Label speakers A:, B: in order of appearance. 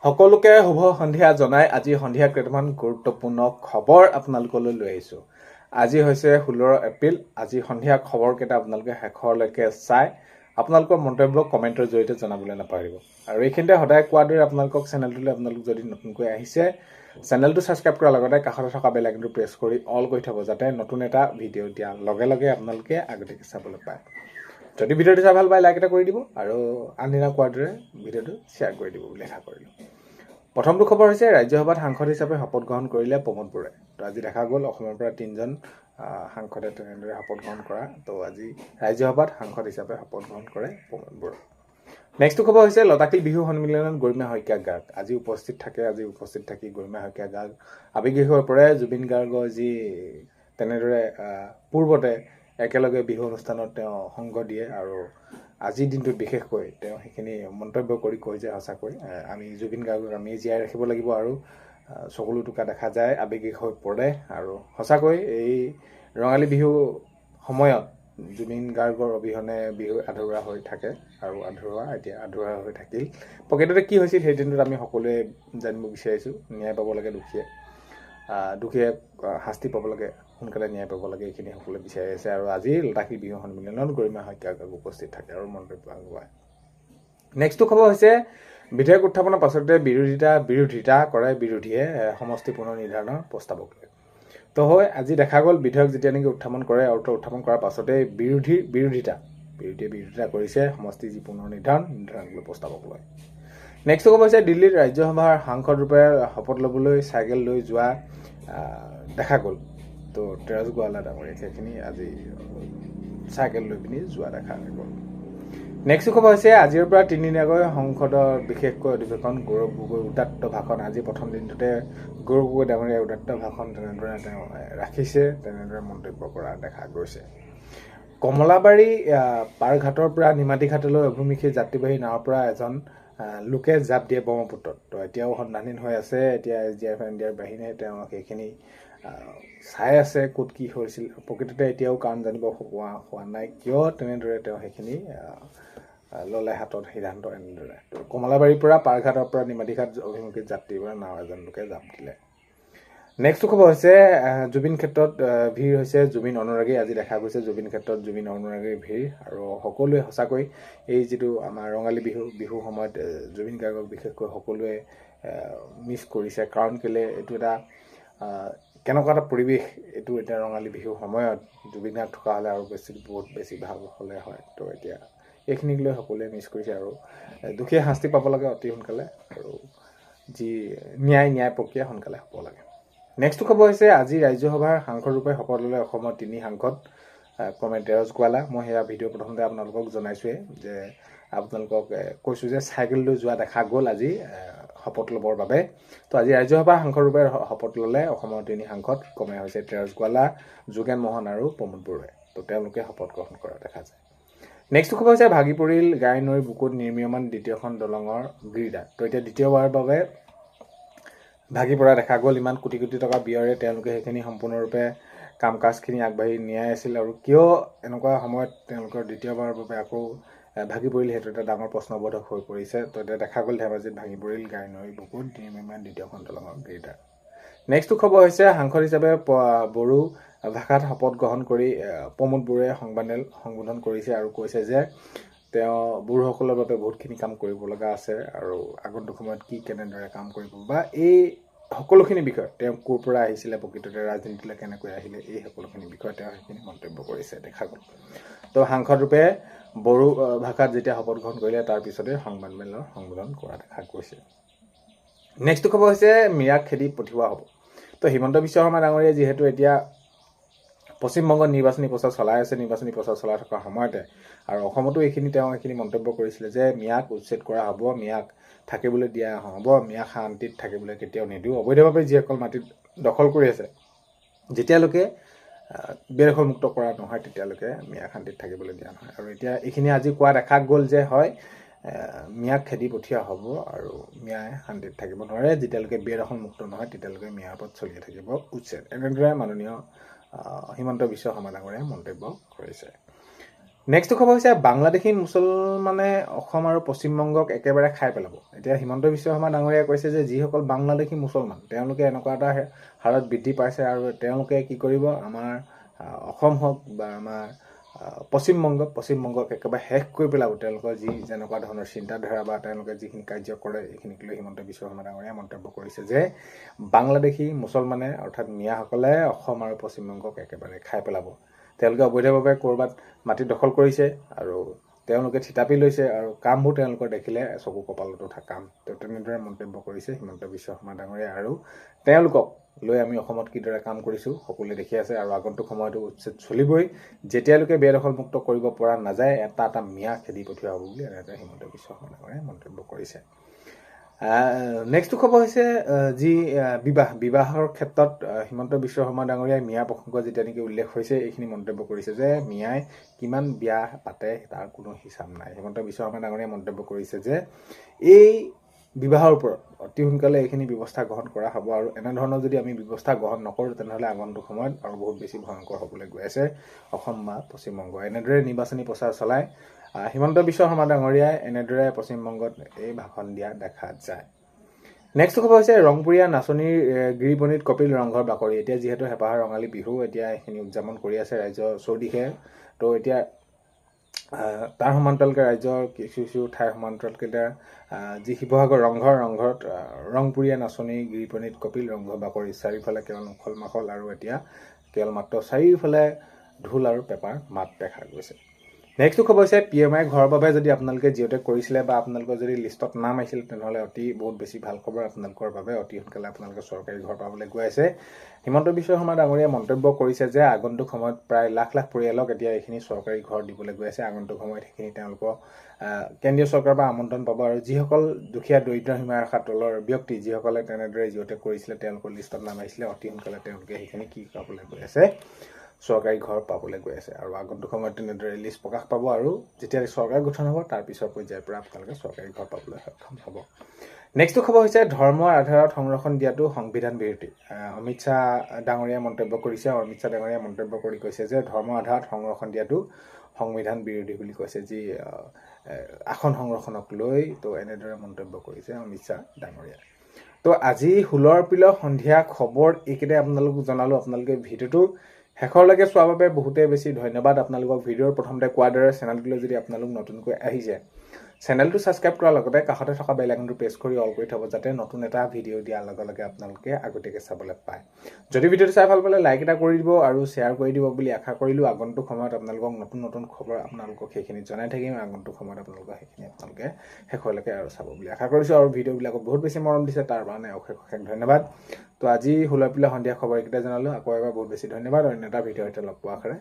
A: সকলোকে শুভ সন্ধিয়া জনাই আজি সন্ধিয়া কেইটামান গুৰুত্বপূৰ্ণ খবৰ আপোনালোকলৈ লৈ আহিছোঁ। আজি হৈছে 16 এপ্ৰিল। আজি সন্ধিয়া খবৰকেইটা আপোনালোকে শেষলৈকে চাই আপোনালোকৰ মন্তব্য কমেণ্টৰ জৰিয়তে জনাবলৈ নাপাহৰিব। আৰু এইখিনিতে সদায় কোৱাৰ দৰে আপোনালোকক চেনেলটোলৈ আপোনালোক যদি নতুনকৈ আহিছে চেনেলটো ছাবস্ক্ৰাইব কৰাৰ লগতে কাষতে থকা বেল আইকনটো প্ৰেছ কৰি অল কৰি থ'ব, যাতে নতুন এটা ভিডিঅ' দিয়াৰ লগে লগে আপোনালোকে আগতীয়াকৈ চাবলৈ পায়। যদি ভিডিঅ'টো চাই ভাল পায় লাইক এটা কৰি দিব আৰু আনদিনা কোৱাৰ দৰে ভিডিঅ'টো শ্বেয়াৰ কৰি দিব বুলি আশা কৰিলোঁ। প্ৰথমটো খবৰ হৈছে ৰাজ্যসভাত সাংসদ হিচাপে শপত গ্ৰহণ কৰিলে প্ৰমোদ বৰাই। তো আজি দেখা গ'ল অসমৰ পৰা 3জন সাংসদে তেনেদৰে শপত গ্ৰহণ কৰা। তো আজি ৰাজ্যসভাত সাংসদ হিচাপে শপত গ্ৰহণ কৰে প্ৰমোদ বৰাই। নেক্সটটো খবৰ হৈছে লতাশিল বিহু সন্মিলনত গৰিমা শইকীয়া গাৰ্গ আজি উপস্থিত থাকি গৰিমা শইকীয়া গাৰ্গ আৱেগিক হৈ পৰে। জুবিন গাৰ্গৰ যি তেনেদৰে পূৰ্বতে একেলগে বিহু অনুষ্ঠানত তেওঁ সংগ দিয়ে আৰু আজিৰ দিনটোত বিশেষকৈ তেওঁ সেইখিনি মন্তব্য কৰি কয় যে সঁচাকৈ আমি জুবিন গাৰ্গক আমি জীয়াই ৰাখিব লাগিব আৰু চকুলো টোকা দেখা যায়, আৱেগিক হৈ পৰে। আৰু সঁচাকৈ এই ৰঙালী বিহু সময়ত জুবিন গাৰ্গৰ অবিহনে বিহু আধৰুৱা হৈ থাকে আৰু আধৰুৱা হৈ থাকিল। প্ৰকৃততে কি হৈছিল সেই দিনটোত আমি সকলোৱে জানিব বিচাৰিছোঁ। ন্যায় পাব লাগে দুখীয়ে শাস্তি পাব লাগে, সোনকালে ন্যায় পাব লাগে, এইখিনি সকলোৱে বিচাৰি আছে। আৰু আজি লতাশিল বিহু সন্মিলনত গৰিমা শইকীয়া গাৰ্গ উপস্থিত থাকে আৰু মন্তব্য আগবঢ়ায়। নেক্সটটো খবৰ হৈছে বিধেয়ক উত্থাপনৰ পাছতে বিৰোধিতা কৰে বিৰোধীয়ে সমষ্টি পুনৰ নিৰ্ধাৰণৰ প্ৰস্তাৱক লৈ। তো হয় আজি দেখা গ'ল বিধেয়ক যেতিয়া নেকি উত্থাপন উত্থাপন কৰাৰ পাছতে বিৰোধিতা কৰিছে সমষ্টি যি পুনৰ নিৰ্ধাৰণ প্ৰস্তাৱক লৈ। নেক্সটটো খবৰ হৈছে দিল্লীত ৰাজ্যসভাৰ সাংসদ ৰূপে শপত ল'বলৈ চাইকেল লৈ যোৱা দেখা গ'ল। তো তেৰজ গোৱালা ডাঙৰীয়া সেইখিনি আজি চাইকেল লৈ পিনি যোৱা দেখা গ'ল। নেক্সট খবৰ হৈছে আজিৰ পৰা 3 দিনীয়াকৈ সংসদৰ বিশেষকৈ অধিৱেশন। গৌৰৱ গগৈ উদাত্ত ভাষণ। আজি প্ৰথম দিনটোতে গৌৰৱ গগৈ ডাঙৰীয়াই উদাত্ত ভাষণ তেনেদৰে তেওঁ ৰাখিছে, তেনেদৰে মন্তব্য কৰা দেখা গৈছে। কমলাবাৰী পাৰঘাটৰ পৰা নিমাতী ঘাটলৈ অভিমুখী যাত্ৰীবাহী নাৱৰ পৰা এজন লোকে জাপ দিয়ে ব্ৰহ্মপুত্ৰত। তো এতিয়াও সন্ধানহীন হৈ আছে। এতিয়া SDF NDR বাহিনীয়ে তেওঁ সেইখিনি চাই আছে ক'ত কি হৈছিল। প্ৰকৃততে এতিয়াও কাৰণ জানিব হোৱা নাই কিয় তেনেদৰে তেওঁ সেইখিনি ল'লে হাতত সিদ্ধান্ত এনেদৰে। তো কমলাবাৰীৰ পৰা পাৰঘাটৰ পৰা নিমাতীঘাট অভিমুখী যাত্ৰীবাহী নাও এজন লোকে জাপ দিলে। নেক্সটটো খবৰ হৈছে জুবিন ক্ষেত্ৰত ভিৰ হৈছে জুবিন অনুৰাগী। আজি দেখা গৈছে জুবিন ক্ষেত্ৰত জুবিন অনুৰাগীৰ ভিৰ আৰু সকলোৱে সঁচাকৈ এই যিটো আমাৰ ৰঙালী বিহু সময়ত জুবিন গাৰ্গক বিশেষকৈ সকলোৱে মিছ কৰিছে। কাৰণ কেলৈ এইটো এটা কেনেকুৱা এটা পৰিৱেশ, এইটো এতিয়া ৰঙালী বিহুৰ সময়ত জুবিন গাৰ্গ থকা হ'লে আৰু বহুত বেছি ভাল হ'লে হয়। তো এতিয়া এইখিনিক লৈ সকলোৱে মিছ কৰিছে আৰু দুখীয়া শাস্তি পাব লাগে অতি সোনকালে আৰু যি ন্যায় প্ৰক্ৰিয়া সোনকালে হ'ব লাগে। নেক্সটটো খবৰ হৈছে আজি ৰাজ্যসভাৰ সাংসদ ৰূপে শপত ল'লে অসমৰ 3 সাংসদ ক্ৰমে তেৰজ গোৱালা। মই সেয়া ভিডিঅ' প্ৰথমতে আপোনালোকক জনাইছোঁৱেই যে আপোনালোকক কৈছোঁ যে চাইকেল লৈ যোৱা দেখা গ'ল আজি শপত ল'বৰ বাবে। তো আজি ৰাজ্যসভাৰ সাংসদ ৰূপে শপত ল'লে অসমৰ 3 সাংসদ ক্ৰমে হৈছে তেৰজ গোৱালা, যোগেন মহন আৰু প্ৰমোদ বৰাই। তো তেওঁলোকে শপত গ্ৰহণ কৰা দেখা যায়। নেক্সটটো খবৰ হৈছে ভাগি পৰিল গাই নৈৰ বুকুত নিৰ্মীয়মান দ্বিতীয়খন দলঙৰ গিৰিদাৰ। তো এতিয়া দ্বিতীয়বাৰৰ বাবে ভাগি পৰা দেখা গ'ল। ইমান কোটি কোটি টকা ব্যয়েৰে তেওঁলোকে সেইখিনি সম্পূৰ্ণৰূপে কাম কাজখিনি আগবাঢ়ি নিয়াই আছিল আৰু কিয় এনেকুৱা সময়ত তেওঁলোকৰ দ্বিতীয়বাৰৰ বাবে আকৌ ভাগি পৰিল সেইটো এটা ডাঙৰ প্ৰশ্নবোধক হৈ পৰিছে। তো এতিয়া দেখা গ'ল ধেমাজিত ভাগি পৰিল গাই নৈৰ বুকুত নিৰ্মীয়মান দ্বিতীয়খন দলঙৰ গিৰিদাৰ। নেক্সটটো খবৰ হৈছে সাংসদ হিচাপে বড়ো ভাষাত শপত গ্ৰহণ কৰি প্ৰমোদ বৰায়ে সংবোধন কৰিছে আৰু কৈছে যে তেওঁ বড়োসকলৰ বাবে বহুতখিনি কাম কৰিব লগা আছে আৰু আগন্তুক সময়ত কেনেদৰে কাম কৰিব বা এই সকলোখিনি বিষয় তেওঁ ক'ৰ পৰা আহিছিলে, প্ৰকৃততে ৰাজনীতিলৈ কেনেকৈ আহিলে, এই সকলোখিনি বিষয়ে তেওঁ সেইখিনি মন্তব্য কৰিছে দেখা গ'ল। তো সাংসদ ৰূপে বড়ো ভাষাত যেতিয়া শপত গ্ৰহণ কৰিলে তাৰপিছতে সংবাদ মেলৰ সম্বোধন কৰা দেখা গৈছে। নেক্সটটো খবৰ হৈছে মিৰাক খেদি পঠিওৱা হ'ব। তো হিমন্ত বিশ্ব শৰ্মা ডাঙৰীয়াই যিহেতু এতিয়া পশ্চিমবংগত নিৰ্বাচনী প্ৰচাৰ চলাই আছে, নিৰ্বাচনী প্ৰচাৰ চলাই থকাৰ সময়তে আৰু অসমতো তেওঁ এইখিনি মন্তব্য কৰিছিলে যে মিয়াক উচ্ছেদ কৰা হ'ব, মিয়াক থাকিবলৈ দিয়া হ'ব, মিয়াক শান্তিত থাকিবলৈ কেতিয়াও নিদিওঁ। অবৈধভাৱে যিসকল মাটিত দখল কৰি আছে যেতিয়ালৈকে বেদখলমুক্ত কৰা নহয় তেতিয়ালৈকে মিয়াক শান্তিত থাকিবলৈ দিয়া নহয়। আৰু এতিয়া এইখিনি আজি কোৱা দেখা গ'ল যে হয় মিয়াক খেদি পঠিওৱা হ'ব আৰু মিয়াই শান্তিত থাকিব নোৱাৰে, যেতিয়ালৈকে বেদখলমুক্ত নহয় তেতিয়ালৈকে মিয়াৰ ওপৰত চলিয়ে থাকিব উচ্ছেদ। এনেদৰে মাননীয় হিমন্ত বিশ্ব শৰ্মা ডাঙৰীয়াই মন্তব্য কৰিছে। নেক্সট খবৰ হৈছে বাংলাদেশী মুছলমানে অসম আৰু পশ্চিমবংগক একেবাৰে খাই পেলাব। এতিয়া হিমন্ত বিশ্ব শৰ্মা ডাঙৰীয়াই কৈছে যে যিসকল বাংলাদেশী মুছলমান তেওঁলোকে এনেকুৱা এটা হাৰত বৃদ্ধি পাইছে আৰু তেওঁলোকে কি কৰিব, আমাৰ অসম হওক বা আমাৰ পশ্চিমবংগক একেবাৰে শেষ কৰি পেলাব। তেওঁলোকৰ যি যেনেকুৱা ধৰণৰ চিন্তাধাৰা বা তেওঁলোকে যিখিনি কাৰ্য কৰে এইখিনিক লৈ হিমন্ত বিশ্ব শৰ্মা ডাঙৰীয়াই মন্তব্য কৰিছে যে বাংলাদেশী মুছলমানে অৰ্থাৎ মিয়াসকলে অসম আৰু পশ্চিমবংগক একেবাৰে খাই পেলাব। তেওঁলোকে অবৈধভাৱে ক'ৰবাত মাটি দখল কৰিছে আৰু তেওঁলোকে থিতাপি লৈছে আৰু কামবোৰ তেওঁলোকৰ দেখিলে চকু কপালত উঠা কাম। তেনেদৰে মন্তব্য কৰিছে হিমন্ত বিশ্ব শৰ্মা ডাঙৰীয়াই আৰু তেওঁলোকক লৈ আমি অসমত কিদৰে কাম কৰিছোঁ সকলোৱে দেখি আছে আৰু আগন্তুক সময়তো উচ্ছেদ চলিবই। যেতিয়ালৈকে বেদখলমুক্ত কৰিব পৰা নাযায় এটা এটা মিয়া খেদি পঠিওৱা হ'ব বুলি এনেদৰে হিমন্ত বিশ্ব শৰ্মা ডাঙৰীয়াই মন্তব্য কৰিছে। নেক্সট খবৰ হৈছে যি বিবাহৰ ক্ষেত্ৰত হিমন্ত বিশ্ব শৰ্মা ডাঙৰীয়াই মিয়া প্ৰসংগ যেতিয়া নেকি উল্লেখ হৈছে এইখিনি মন্তব্য কৰিছে যে মিয়াই কিমান বিয়া পাতে তাৰ কোনো হিচাপ নাই। হিমন্ত বিশ্ব শৰ্মা ডাঙৰীয়াই মন্তব্য কৰিছে যে এই বিবাহৰ ওপৰত অতি সোনকালে এইখিনি ব্যৱস্থা গ্ৰহণ কৰা হ'ব আৰু এনেধৰণৰ যদি আমি ব্যৱস্থা গ্ৰহণ নকৰোঁ তেনেহ'লে আগন্তুক সময়ত আৰু বহুত বেছি ভয়ংকৰ হ'বলৈ গৈ আছে অসম বা পশ্চিমবংগ। এনেদৰে নিৰ্বাচনী প্ৰচাৰ চলাই হিমন্ত বিশ্ব শৰ্মা ডাঙৰীয়াই এনেদৰে পশ্চিমবংগত এই ভাষণ দিয়া দেখা যায়। নেক্সট খবৰ হৈছে ৰংপুৰীয়া নাচনীৰ গিৰিপনীত কপিল ৰংঘৰ বাকৰি। এতিয়া যিহেতু হেঁপাহৰ ৰঙালী বিহু এতিয়া এইখিনি উদযাপন কৰি আছে ৰাজ্যৰ চৌদিশে, তো এতিয়া তাৰ সমান্তৰালকৈ ৰাজ্যৰ কিছু ঠাইৰ সমান্তৰালকৈ যি শিৱসাগৰ ৰংঘৰত ৰংপুৰীয়া নাচনী গিৰিপনীত কপিল ৰংঘৰ বাকৰি। চাৰিওফালে কেৱল উখল মাখল আৰু এতিয়া কেৱল মাত্ৰ চাৰিওফালে ঢোল আৰু পেপাৰ মাত দেখা গৈছে। নেক্সট খবৰ হৈছে PMI ঘৰৰ বাবে যদি আপোনালোকে জিঅ'টেক কৰিছিলে বা আপোনালোকৰ যদি লিষ্টত নাম আহিছিল তেনেহ'লে বহুত বেছি ভাল খবৰ আপোনালোকৰ বাবে। অতি সোনকালে আপোনালোকে চৰকাৰী ঘৰ পাবলৈ গৈ আছে। হিমন্ত বিশ্ব শৰ্মা ডাঙৰীয়াই মন্তব্য কৰিছে যে আগন্তুক সময়ত প্ৰায় লাখ লাখ পৰিয়ালক এতিয়া এইখিনি চৰকাৰী ঘৰ দিবলৈ গৈ আছে। আগন্তুক সময়ত সেইখিনি তেওঁলোকক কেন্দ্ৰীয় চৰকাৰৰ পৰা আমন্ত্ৰণ পাব আৰু যিসকল দুখীয়া দৰিদ্ৰ সীমাৰেখাৰ তলৰ ব্যক্তি যিসকলে তেনেদৰে জিঅ'টেক কৰিছিলে তেওঁলোকৰ লিষ্টত নাম আহিছিলে অতি সোনকালে তেওঁলোকে সেইখিনি কি পাবলৈ গৈ আছে, চৰকাৰী ঘৰ পাবলৈ গৈ আছে আৰু আগন্তুক সময়ত তেনেদৰে লিষ্ট প্ৰকাশ পাব আৰু যেতিয়া চৰকাৰ গঠন হ'ব তাৰ পিছৰ পৰ্যায়ৰ পৰা আপোনালোকে চৰকাৰী ঘৰ পাবলৈ সক্ষম হ'ব। নেক্সট খবৰ হৈছে ধৰ্মৰ আধাৰত সংৰক্ষণ দিয়াটো সংবিধান বিৰোধী। অমিত শ্বাহ ডাঙৰীয়াই মন্তব্য কৰিছে। অমিত শ্বাহ ডাঙৰীয়াই মন্তব্য কৰি কৈছে যে ধৰ্মৰ আধাৰত সংৰক্ষণ দিয়াটো সংবিধান বিৰোধী বুলি কৈছে। যি আসন সংৰক্ষণক লৈ তো এনেদৰে মন্তব্য কৰিছে অমিত শ্বাহ ডাঙৰীয়াই। তো আজি 16 এপ্ৰিলৰ সন্ধিয়া খবৰ এইকেইটাই আপোনালোকক জনালোঁ। আপোনালোকে ভিডিঅ'টো শেষৰলৈকে চোৱাৰ বাবে বহুতেই বেছি ধন্যবাদ। আপোনালোকক ভিডিঅ'ৰ প্ৰথমতে কোৱাৰ দৰে চেনেলটোলৈ যদি আপোনালোক নতুনকৈ আহিছে চেনেলটো ছাবস্ক্ৰাইব কৰাৰ লগতে কাষতে থকা বেল আইকনটো প্ৰেছ কৰি অল কৰি থ'ব যাতে নতুন এটা ভিডিঅ' দিয়াৰ লগে লগে আপোনালোকে আগতীয়াকৈ চাবলৈ পায়। যদি ভিডিঅ'টো চাই ভাল পালে লাইক এটা কৰি দিব আৰু শ্বেয়াৰ কৰি দিব বুলি আশা কৰিলোঁ। আগন্তুক সময়ত আপোনালোকক নতুন খবৰ আপোনালোকক সেইখিনি জনাই থাকিম। আগন্তুক সময়ত আপোনালোকে শেষলৈকে আৰু চাব বুলি আশা কৰিছোঁ আৰু ভিডিঅ'বিলাকক বহুত বেছি মৰম দিছে তাৰ কাৰণে অশেষ ধন্যবাদ। তো আজি 16 এপ্ৰিলৰ সন্ধিয়া খবৰ এইকেইটা জনালোঁ। আকৌ এবাৰ বহুত বেছি ধন্যবাদ। অন্য এটা ভিডিঅ'ৰ সৈতে লগ পোৱাৰ আশাৰে